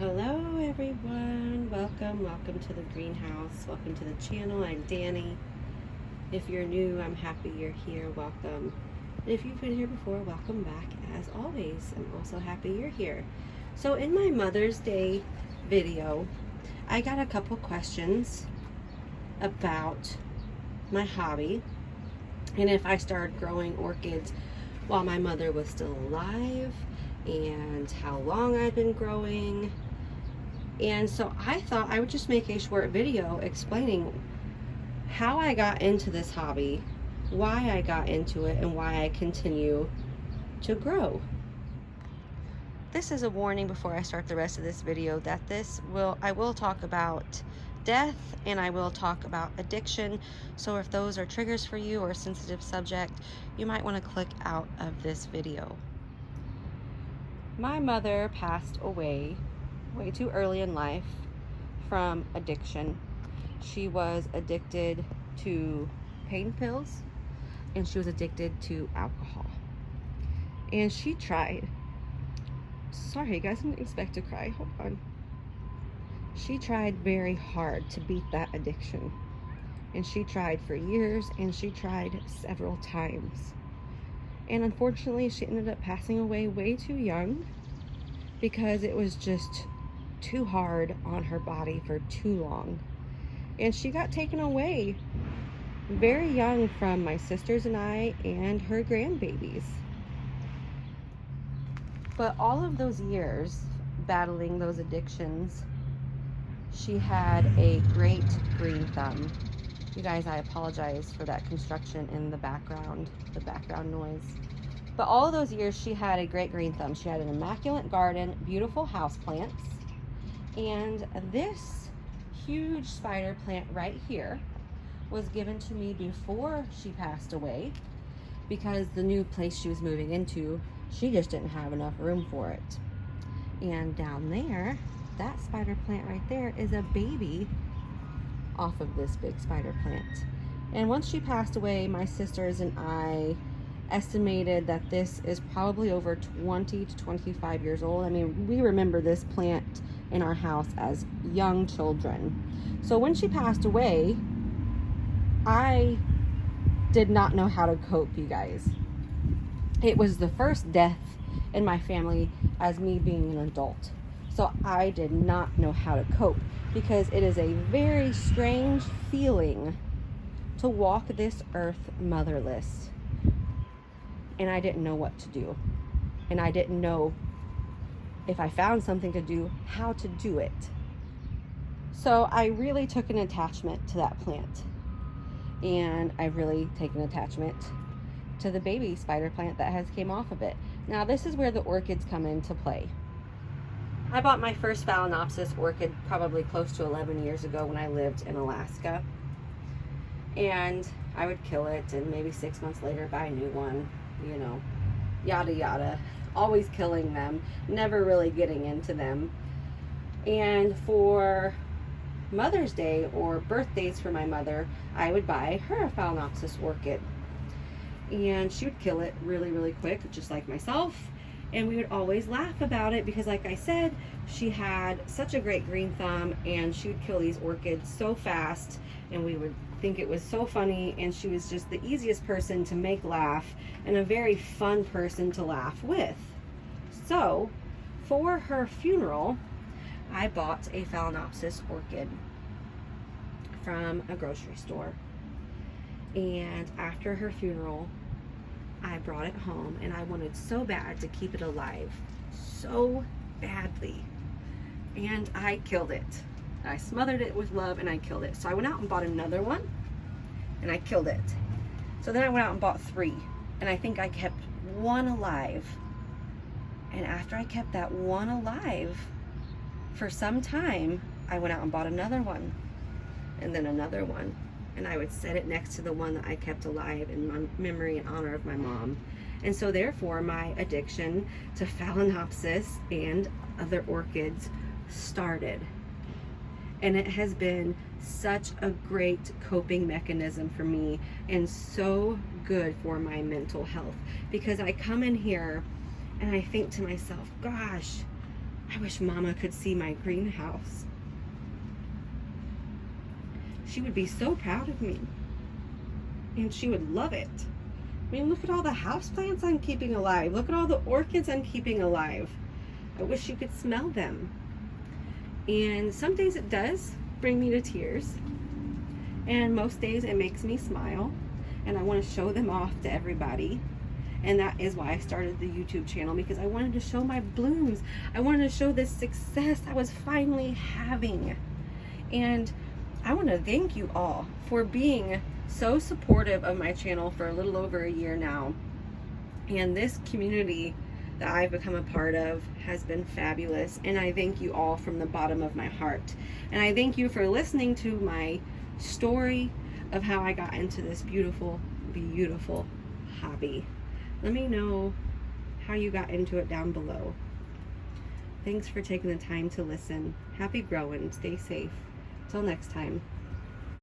Hello everyone, welcome to the greenhouse, welcome to the channel. I'm Danny. If you're new, I'm happy you're here, welcome. And if you've been here before, welcome back as always. I'm also happy you're here. So in my Mother's Day video, I got a couple questions about my hobby and if I started growing orchids while my mother was still alive, and how long I've been growing. And so I thought I would just make a short video explaining how I got into this hobby, why I got into it, and why I continue to grow. This is a warning before I start the rest of this video that I will talk about death and I will talk about addiction. So if those are triggers for you or a sensitive subject, you might want to click out of this video. My mother passed away way too early in life from addiction. She was addicted to pain pills and she was addicted to alcohol. And she tried. Sorry guys, I didn't expect to cry. Hold on. She tried very hard to beat that addiction. And she tried for years and she tried several times. And unfortunately, she ended up passing away way too young because it was just too hard on her body for too long. And she got taken away very young from my sisters and I and her grandbabies. But all of those years battling those addictions, she had a great green thumb. You guys, I apologize for that construction in the background noise. But all of those years, she had a great green thumb. She had an immaculate garden, beautiful houseplants, and this huge spider plant right here was given to me before she passed away because the new place she was moving into, she just didn't have enough room for it. And down there, that spider plant right there is a baby off of this big spider plant. And once she passed away, my sisters and I estimated that this is probably over 20 to 25 years old. I mean, we remember this plant in our house as young children. So when she passed away, I did not know how to cope, you guys. It was the first death in my family as me being an adult. So I did not know how to cope because it is a very strange feeling to walk this earth motherless. And I didn't know what to do. And I didn't know if I found something to do, how to do it. So I really took an attachment to that plant. And I've really taken attachment to the baby spider plant that has came off of it. Now this is where the orchids come into play. I bought my first Phalaenopsis orchid probably close to 11 years ago when I lived in Alaska. And I would kill it and maybe 6 months later buy a new one, you know, yada yada. Always killing them, never really getting into them. And for Mother's Day or birthdays for my mother, I would buy her a Phalaenopsis orchid. And she would kill it really, really quick, just like myself. And we would always laugh about it because, like I said, she had such a great green thumb and she would kill these orchids so fast, and we would think it was so funny, and she was just the easiest person to make laugh and a very fun person to laugh with. So for her funeral, I bought a Phalaenopsis orchid from a grocery store. And after her funeral, I brought it home and I wanted so bad to keep it alive, so badly. And I killed it. I smothered it with love and I killed it. So I went out and bought another one and I killed it. So then I went out and bought 3 and I think I kept 1 alive. And after I kept that 1 alive for some time, I went out and bought another one and then another one. And I would set it next to the one that I kept alive in my memory and honor of my mom. And so therefore my addiction to Phalaenopsis and other orchids started. And it has been such a great coping mechanism for me and so good for my mental health, because I come in here and I think to myself, gosh, I wish Mama could see my greenhouse. She would be so proud of me. And she would love it. I mean, look at all the houseplants I'm keeping alive. Look at all the orchids I'm keeping alive. I wish you could smell them. And some days it does bring me to tears. And most days it makes me smile. And I want to show them off to everybody. And that is why I started the YouTube channel, because I wanted to show my blooms. I wanted to show this success I was finally having. And I want to thank you all for being so supportive of my channel for a little over a year now. And this community that I've become a part of has been fabulous. And I thank you all from the bottom of my heart. And I thank you for listening to my story of how I got into this beautiful, beautiful hobby. Let me know how you got into it down below. Thanks for taking the time to listen. Happy growing. Stay safe. Till next time.